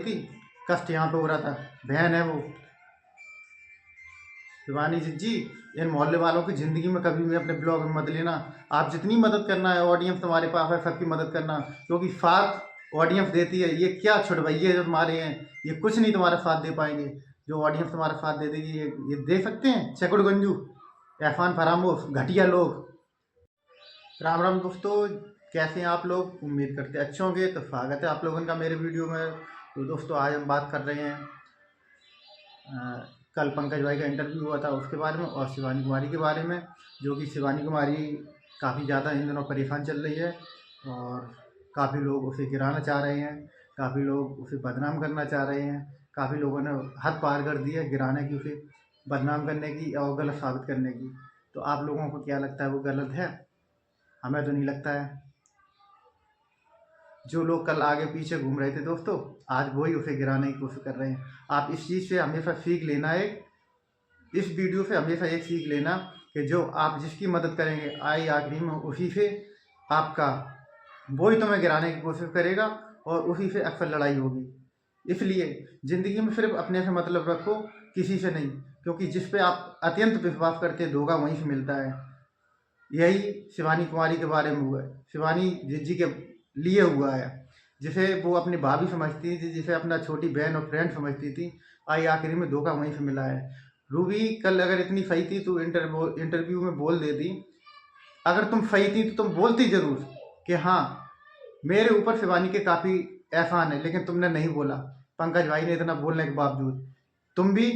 थी, कष्ट यहाँ पे हो रहा था। बहन है वो शिवानी जी। इन मोहल्ले वालों की ज़िंदगी में कभी भी अपने ब्लॉग में मत लेना। आप जितनी मदद करना है, ऑडियंस तुम्हारे पास है, सबकी मदद करना, क्योंकि साथ ऑडियंस देती है। ये क्या छुड़वैये जो तुम्हारे हैं, ये कुछ नहीं तुम्हारा साथ दे पाएंगे। जो ऑडियंस तुम्हारा साथ दे देगी, ये दे सकते हैं चकुड़गंजू, एहसान फरामोश, घटिया लोग। राम राम दोस्तों, कैसे हैं आप लोग? उम्मीद करते अच्छे होंगे। तो स्वागत है आप लोगों का मेरे वीडियो में। तो दोस्तों, आज हम बात कर रहे हैं कल पंकज भाई का इंटरव्यू हुआ था उसके बारे में, और शिवानी कुमारी के बारे में। जो कि शिवानी कुमारी काफ़ी ज़्यादा इन दिनों परेशान चल रही है, और काफ़ी लोग उसे गिराना चाह रहे हैं, काफ़ी लोग उसे बदनाम करना चाह रहे हैं। काफ़ी लोगों ने हद पार कर दी है गिराने की, उसे बदनाम करने की और गलत साबित करने की। तो आप लोगों को क्या लगता है, वो गलत है? हमें तो नहीं लगता है। जो लोग कल आगे पीछे घूम रहे थे दोस्तों, आज वही उसे गिराने की कोशिश कर रहे हैं। आप इस चीज़ से हमेशा सीख लेना है, इस वीडियो से हमेशा एक सीख लेना कि जो आप जिसकी मदद करेंगे, आई आखिरी में उसी से आपका वही तुम्हें गिराने की कोशिश करेगा, और उसी से अक्सर लड़ाई होगी। इसलिए ज़िंदगी में सिर्फ अपने से मतलब रखो, किसी से नहीं, क्योंकि जिस पे आप अत्यंत विश्वास करते हैं, धोखा वहीं से मिलता है। यही शिवानी कुमारी के बारे में हुआ है, शिवानी जी के लिए हुआ है। जिसे वो अपनी भाभी समझती थी, जिसे अपना छोटी बहन और फ्रेंड समझती थी, आई आखिरी में धोखा वहीं से मिला है। रूबी कल अगर इतनी सही थी तो इंटरव्यू में बोल देती। अगर तुम सही थी तो तुम बोलती जरूर कि हाँ, मेरे ऊपर शिवानी के काफ़ी एहसान है, लेकिन तुमने नहीं बोला। पंकज भाई ने इतना बोलने के बावजूद तुम भी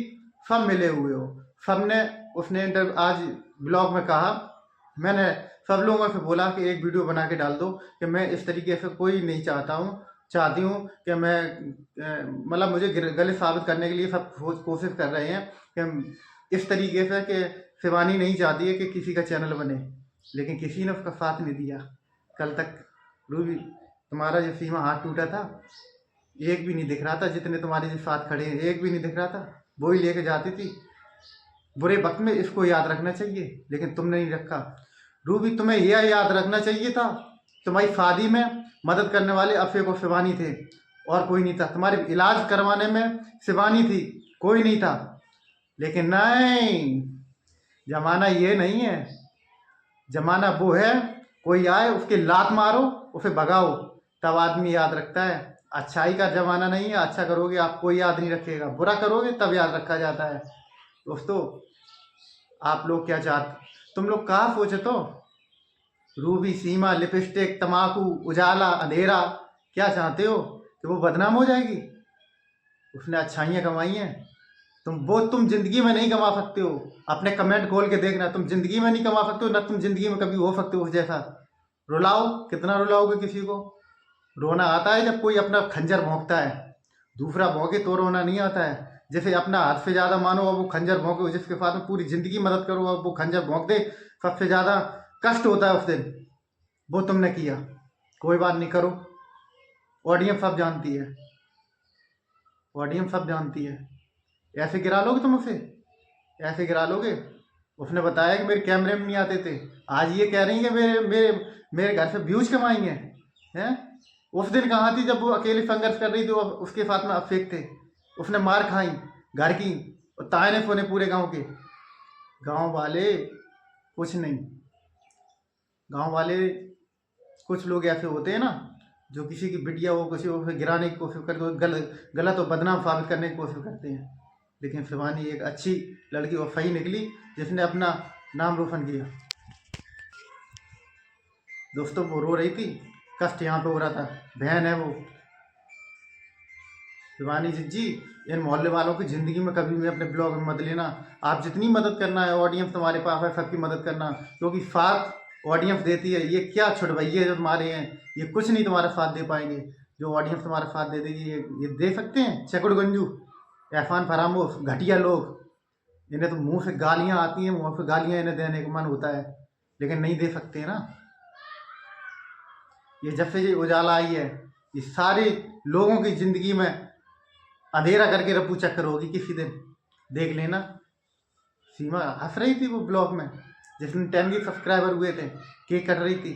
सब मिले हुए हो। सबने उसने आज ब्लॉग में कहा, मैंने सब लोगों से बोला कि एक वीडियो बना के डाल दो कि मैं इस तरीके से कोई नहीं चाहती हूँ कि मैं मतलब मुझे गलत साबित करने के लिए सब कोशिश कर रहे हैं कि इस तरीके से कि शिवानी नहीं चाहती है कि किसी का चैनल बने, लेकिन किसी ने उसका साथ नहीं दिया। कल तक रूबी, तुम्हारा जो सीमा हाथ टूटा था, एक भी नहीं दिख रहा था। जितने तुम्हारे जो साथ खड़े हैं, एक भी नहीं दिख रहा था। वो ही लेके जाती थी। बुरे वक्त में इसको याद रखना चाहिए, लेकिन तुमने नहीं रखा। रूबी, तुम्हें यह याद रखना चाहिए था, तुम्हारी शादी में मदद करने वाले अफे को शिवानी थे और कोई नहीं था। तुम्हारे इलाज करवाने में शिवानी थी, कोई नहीं था। लेकिन नहीं, जमाना ये नहीं है। जमाना वो है, कोई आए उसके लात मारो, उसे भगाओ, तब आदमी याद रखता है। अच्छाई का जमाना नहीं है। अच्छा करोगे आप, कोई याद नहीं रखेगा। बुरा करोगे तब याद रखा जाता है। दोस्तों, आप लोग क्या चाहते, तुम लोग कहाँ सोचे तो? रूबी, सीमा, लिपस्टिक, तम्बाकू, उजाला, अंधेरा, क्या चाहते हो कि वो बदनाम हो जाएगी? उसने अच्छाइयाँ कमाई हैं, तुम जिंदगी में नहीं कमा सकते हो। अपने कमेंट खोल के देखना, तुम जिंदगी में नहीं कमा सकते हो, ना तुम जिंदगी में कभी हो सकते हो उस जैसा। रुलाओ, कितना रुलाओगे किसी को? रोना आता है जब कोई अपना खंजर भोंकता है। दूसरा भोंके तो रोना नहीं आता है। जैसे अपना हद से ज़्यादा मानो और वो खंजर भोंके, जिसके साथ में पूरी ज़िंदगी मदद करो और वो खंजर भोंक दे, सबसे ज़्यादा कष्ट होता है उस दिन। वो तुमने किया। कोई बात नहीं, करो। ऑडियंस सब जानती है, ऑडियंस सब जानती है। ऐसे गिरा लोगे तुम उसे? ऐसे गिरा लोगे? उसने बताया कि मेरे कैमरे में नहीं आते थे, आज ये कह रही है कि मेरे मेरे मेरे घर से व्यूज कमाएंगे हैं। उस दिन कहाँ थी जब वो अकेली संघर्ष कर रही थी और उसके साथ में अफेक थे? उसने मार खाई घर की, और ताने फोने पूरे गांव के। गांव वाले कुछ नहीं, गांव वाले कुछ लोग ऐसे होते हैं ना, जो किसी की बिटिया हो, किसी को गिराने की कोशिश करते हो, गलत और बदनाम साबित करने की कोशिश करते हैं। लेकिन शिवानी एक अच्छी लड़की और सही निकली, जिसने अपना नाम रोशन किया। दोस्तों, वो रो रही थी, कष्ट यहाँ पे हो रहा था। बहन है वो शिवानी जी। इन मोहल्ले वालों की ज़िंदगी में कभी भी अपने ब्लॉग में मत लेना। आप जितनी मदद करना है, ऑडियंस तुम्हारे पास है, सबकी मदद करना, क्योंकि साथ ऑडियंस देती है। ये क्या छुड़वैये जो तुम्हारे हैं, ये कुछ नहीं तुम्हारा साथ दे पाएंगे। जो ऑडियंस तुम्हारा साथ दे देगी, ये दे सकते हैं चकुड़गंजू, एहसान फरामोश, घटिया लोग। इन्हें तो मुंह से गालियां आती हैं, मुंह से गालियां इन्हें देने का मन होता है, लेकिन नहीं दे सकते ना। ये जब से ये उजाला आई है, ये सारे लोगों की ज़िंदगी में अंधेरा करके रफू चक्कर होगी किसी दिन, देख लेना। सीमा हंस रही थी वो ब्लॉग में, जिसने 10 सब्सक्राइबर हुए थे, केक कट रही थी।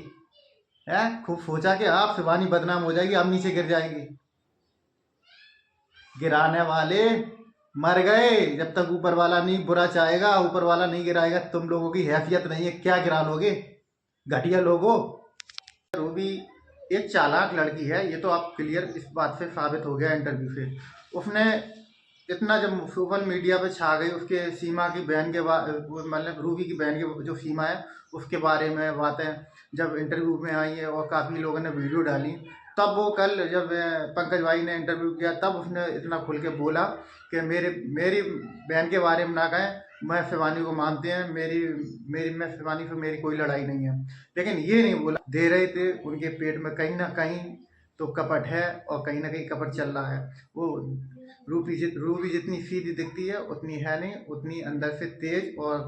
है खूब सोचा कि आप शिवानी बदनाम हो जाएगी, आप नीचे गिर जाएगी। गिराने वाले मर गए। जब तक ऊपर वाला नहीं बुरा चाहेगा, ऊपर वाला नहीं गिराएगा, तुम लोगों की हैसियत नहीं है, क्या गिरा लोगे घटिया लोगों। वो भी एक चालाक लड़की है, ये तो आप क्लियर इस बात से साबित हो गया इंटरव्यू से। उसने इतना जब सोशल मीडिया पे छा गई, उसके सीमा की बहन के मतलब रूबी की बहन की जो सीमा है उसके बारे में बातें जब इंटरव्यू में आई है और काफ़ी लोगों ने वीडियो डाली, तब वो कल जब पंकज भाई ने इंटरव्यू किया तब उसने इतना खुल के बोला कि मेरी बहन के बारे में ना कहें, मैं शिवानी को मानते हैं, मेरी मेरी मैं शिवानी से मेरी कोई लड़ाई नहीं है। लेकिन ये नहीं बोला दे रहे थे उनके पेट में कहीं ना कहीं तो कपट है और कहीं ना कहीं कपट चल रहा है। वो रूबी जितनी सीधी दिखती है उतनी है नहीं, उतनी अंदर से तेज और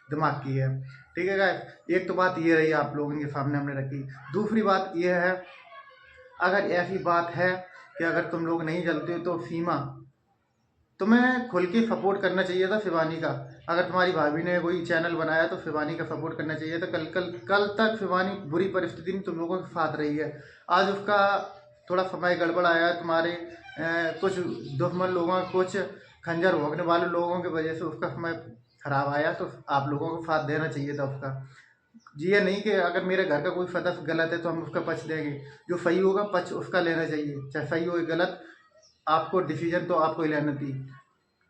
दिमाग की है। ठीक है गाइस, एक तो बात ये रही आप लोगों के सामने हमने रखी। दूसरी बात ये है, अगर ऐसी बात है कि अगर तुम लोग नहीं जलते हो तो सीमा तुम्हें खुल के सपोर्ट करना चाहिए था शिवानी का। अगर तुम्हारी भाभी ने कोई चैनल बनाया तो शिवानी का सपोर्ट करना चाहिए था। कल तक शिवानी बुरी परिस्थिति में तुम लोगों के साथ रही है। आज उसका थोड़ा समय गड़बड़ आया है, तुम्हारे कुछ दुश्मन लोगों, कुछ खंजर भोंकने वाले लोगों की वजह से उसका समय खराब आया, तो आप लोगों को साथ देना चाहिए था उसका। जी, ये नहीं कि अगर मेरे घर का कोई सदस्य गलत है तो हम उसका पक्ष देंगे। जो सही होगा पक्ष उसका लेना चाहिए, चाहे सही हो या गलत, आपको डिसीजन तो आपको ही लेना थी।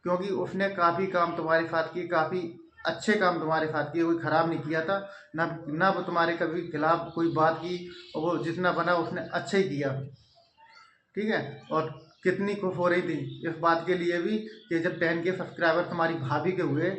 क्योंकि उसने काफ़ी काम तुम्हारे साथ किए, काफ़ी अच्छे काम तुम्हारे साथ किए, कोई ख़राब नहीं किया था। ना ना वो तुम्हारे कभी खिलाफ कोई बात की, और वो जितना बना उसने अच्छा ही किया। ठीक है, और कितनी खुश हो रही थी इस बात के लिए भी कि जब 10 के सब्सक्राइबर तुम्हारी भाभी के हुए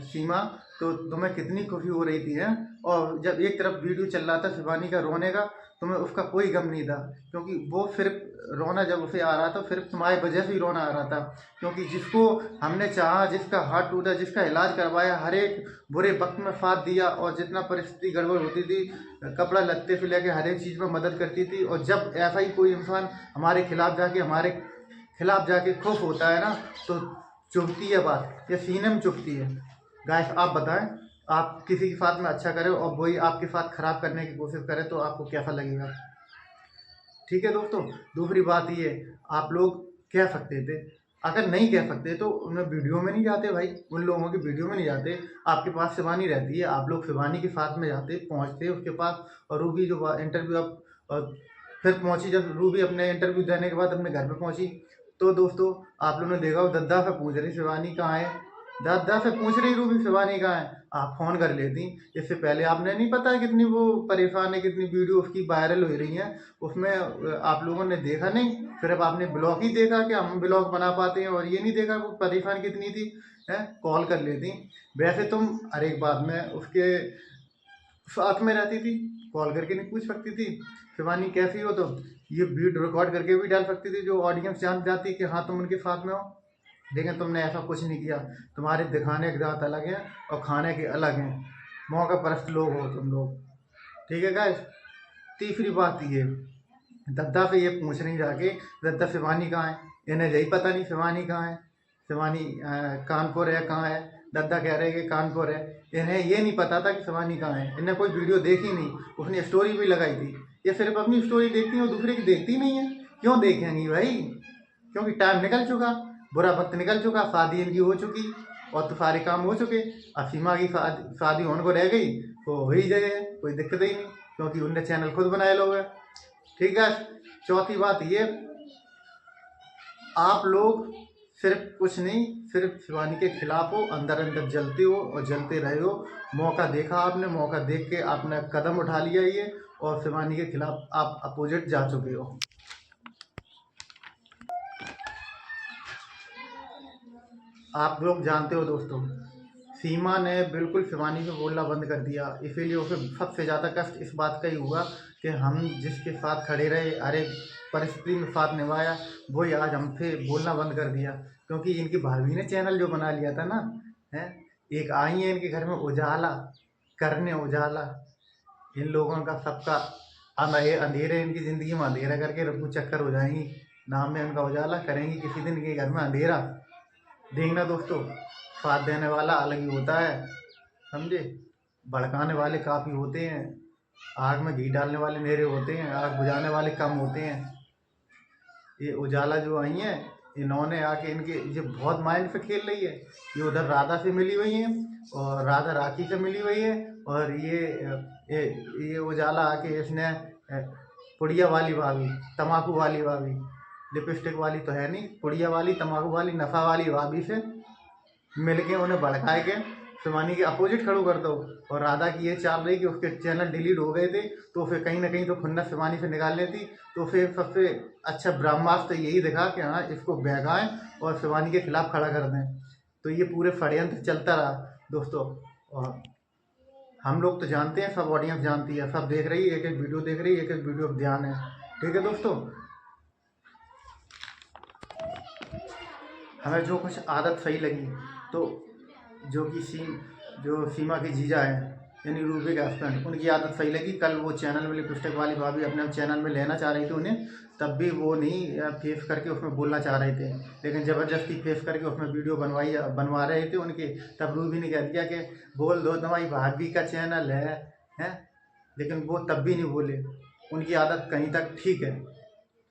सीमा, तो तुम्हें कितनी खुशी हो रही थी है। और जब एक तरफ वीडियो चल रहा था शिवानी का रोने का, तुम्हें उसका कोई गम नहीं था, क्योंकि वो सिर्फ रोना जब उसे आ रहा था सिर्फ तुम्हारी वजह से ही रोना आ रहा था। क्योंकि जिसको हमने चाहा, जिसका हाथ टूटा, जिसका इलाज करवाया, हर एक बुरे वक्त में साथ दिया, और जितना परिस्थिति गड़बड़ होती थी कपड़ा लत्ते से लेके हर एक चीज़ में मदद करती थी। और जब ऐसा ही कोई इंसान हमारे खिलाफ जाके खुश होता है ना, तो चुभती है बात, ये सीने में चुभती है। गाइस आप बताएं, आप किसी के साथ में अच्छा करें और वही आपके साथ खराब करने की कोशिश करे तो आपको कैसा लगेगा। ठीक है दोस्तों, दूसरी बात ये, आप लोग कह सकते थे, अगर नहीं कह सकते तो उन्हें वीडियो में नहीं जाते भाई, उन लोगों की वीडियो में नहीं जाते। आपके पास शिवानी रहती है, आप लोग शिवानी के साथ में जाते, पहुंचते उसके पास। और रूबी जो इंटरव्यू अब और फिर पहुंची, जब रूबी अपने इंटरव्यू देने के बाद अपने घर पे पहुंची, तो दोस्तों आप लोगों ने देखा वो दद्दा से पूछ रही शिवानी कहाँ है, दद्दा से पूछ रही रूबी शिवानी कहाँ है। आप फ़ोन कर लेती, इससे पहले आपने नहीं पता है कितनी वो परेशान है, कितनी वीडियो उसकी वायरल हो रही हैं उसमें, आप लोगों ने देखा नहीं। फिर अब आपने ब्लॉग ही देखा कि हम ब्लॉग बना पाते हैं, और ये नहीं देखा वो परेशान कितनी थी है। कॉल कर लेती, वैसे तुम हर एक बात में उसके साथ में रहती थी, कॉल करके नहीं पूछ सकती थी शिवानी कैसी हो, तो ये वीडियो रिकॉर्ड करके भी डाल सकती थी, जो ऑडियंस जान जाती कि हाँ तुम उनके साथ में हो। लेकिन तुमने ऐसा कुछ नहीं किया। तुम्हारे दिखाने के दांत अलग हैं और खाने के अलग हैं, मौका परस्त लोग हो तुम लोग। ठीक है गाइस, तीसरी बात ये, दद्दा से ये पूछ नहीं जाके दद्दा शिवानी कहाँ है, इन्हें यही पता नहीं शिवानी कहाँ है। शिवानी कानपुर है, कहाँ है, दद्दा कह रहे हैं कि कानपुर है। इन्हें ये नहीं पता था कि शिवानी कहाँ है, इन्हें कोई वीडियो देखी नहीं, उसने स्टोरी भी लगाई थी। ये सिर्फ अपनी स्टोरी देखती है और दूसरे की देखती नहीं है। क्यों देखेंगी भाई, क्योंकि टाइम निकल चुका, बुरा वक्त निकल चुका, शादी इनकी हो चुकी और तो सारे काम हो चुके। अब सीमा की शादी होने को रह गई तो हो ही जाए, कोई दिक्कत ही नहीं, क्योंकि उनने चैनल खुद बनाए लोग है। ठीक है, चौथी बात ये, आप लोग सिर्फ कुछ नहीं, सिर्फ शिवानी के खिलाफ हो, अंदर अंदर जलते हो और जलते रहे हो। मौका देखा आपने, मौका देख के आपने कदम उठा लिया ये, और शिवानी के खिलाफ आप अपोजिट जा चुके हो। आप लोग जानते हो दोस्तों, सीमा ने बिल्कुल शिवानी को बोलना बंद कर दिया, इसीलिए उसे सबसे ज़्यादा कष्ट इस बात का ही हुआ कि हम जिसके साथ खड़े रहे, हर एक परिस्थिति में साथ निभाया, वही आज हमसे बोलना बंद कर दिया। क्योंकि इनकी भाभी ने चैनल जो बना लिया था ना, है, एक आई है इनके घर में उजाला करने, उजाला इन लोगों का सबका अंधेरे इनकी ज़िंदगी में अंधेरा करके रफू चक्कर हो जाएंगी, नाम में उनका उजाला करेंगी किसी दिन इनके घर में अंधेरा। देखना दोस्तों, साथ देने वाला अलग ही होता है, समझे, भड़काने वाले काफ़ी होते हैं, आग में घी डालने वाले मेरे होते हैं, आग बुझाने वाले कम होते हैं। ये उजाला जो आई हैं इन्होंने आके इनके ये बहुत माइंड पे खेल रही है। ये उधर राधा से मिली हुई है और राधा राखी से मिली हुई है, और ये उजाला आके इसने पुड़िया वाली भाभी, तम्बाकू वाली भाभी, लिपस्टिक वाली तो है नहीं, पुड़िया वाली, तम्बाकू वाली, नशा वाली भाभी से मिलके उन्हें भड़काए के शिवानी के अपोजिट खड़ो कर दो। और राधा की ये चाल रही कि उसके चैनल डिलीट हो गए थे, तो फिर कहीं ना कहीं तो खुन्नस शिवानी से निकाल लेती। तो फिर सबसे अच्छा ब्रह्मास्त्र यही दिखा कि हाँ, इसको बहकाएं और शिवानी के खिलाफ खड़ा कर दें। तो ये पूरे षड्यंत्र चलता रहा दोस्तों। और हम लोग तो जानते हैं, सब ऑडियंस जानती है, सब देख रही है, एक एक वीडियो देख रही है, एक एक वीडियो पर ध्यान है। ठीक है दोस्तों, हमें जो कुछ आदत सही लगी, तो जो सीमा के जीजा हैं, यानी रूबी के हस्बैंड, उनकी आदत सही लगी। कल वो चैनल में लिपस्टिक वाली भाभी अपने चैनल में लेना चाह रही थी उन्हें, तब भी वो नहीं फेस करके उसमें बोलना चाह रहे थे, लेकिन ज़बरदस्ती फेस करके उसमें वीडियो बनवा रहे थे उनके। तब रूबी ने कह दिया कि बोल दो तुम्हारी भाभी का चैनल है, हैं? लेकिन वो तब भी नहीं बोले। उनकी आदत कहीं तक ठीक है,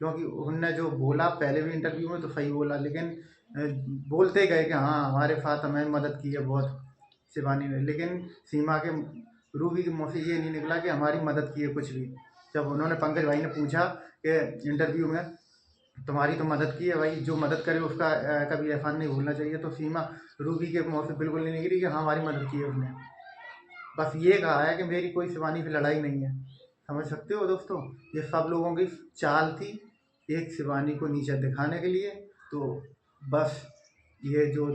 क्योंकि उनने जो बोला पहले भी इंटरव्यू में तो सही बोला, लेकिन बोलते गए कि हाँ, हमारे साथ हमें मदद की है बहुत शिवानी ने। लेकिन सीमा के रूबी के मुँह से ये नहीं निकला कि हमारी मदद की है कुछ भी। जब उन्होंने पंकज भाई ने पूछा कि इंटरव्यू में तुम्हारी तो मदद की है भाई, जो मदद करे उसका कभी एहसान नहीं भूलना चाहिए, तो सीमा रूबी के मुँह से बिल्कुल नहीं निकली कि हाँ, हमारी मदद की है उसने। बस ये कहा है कि मेरी कोई शिवानी से लड़ाई नहीं है। समझ सकते हो दोस्तों, ये सब लोगों की चाल थी, एक शिवानी को नीचे दिखाने के लिए। तो बस ये जो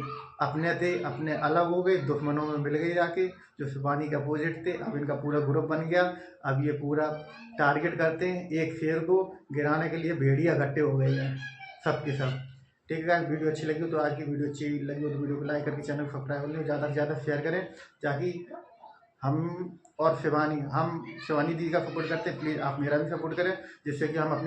अपने थे, अपने अलग हो गए, दुश्मनों में मिल गए जाके। जो शिवानी के अपोजिट थे, अब इनका पूरा ग्रुप बन गया। अब ये पूरा टारगेट करते हैं, एक शेर को गिराने के लिए भेड़िया इकट्ठे हो गए हैं सब के सब। ठीक है गाइस, वीडियो अच्छी लगी हो तो आज की वीडियो अच्छी लगी हो तो वीडियो को लाइक करके चैनल को सब्सक्राइब कर लो, ज़्यादा से ज़्यादा शेयर करें, ताकि हम शिवानी दीदी का सपोर्ट करते हैं, प्लीज़ आप मेरा भी सपोर्ट करें, जिससे कि हम अपने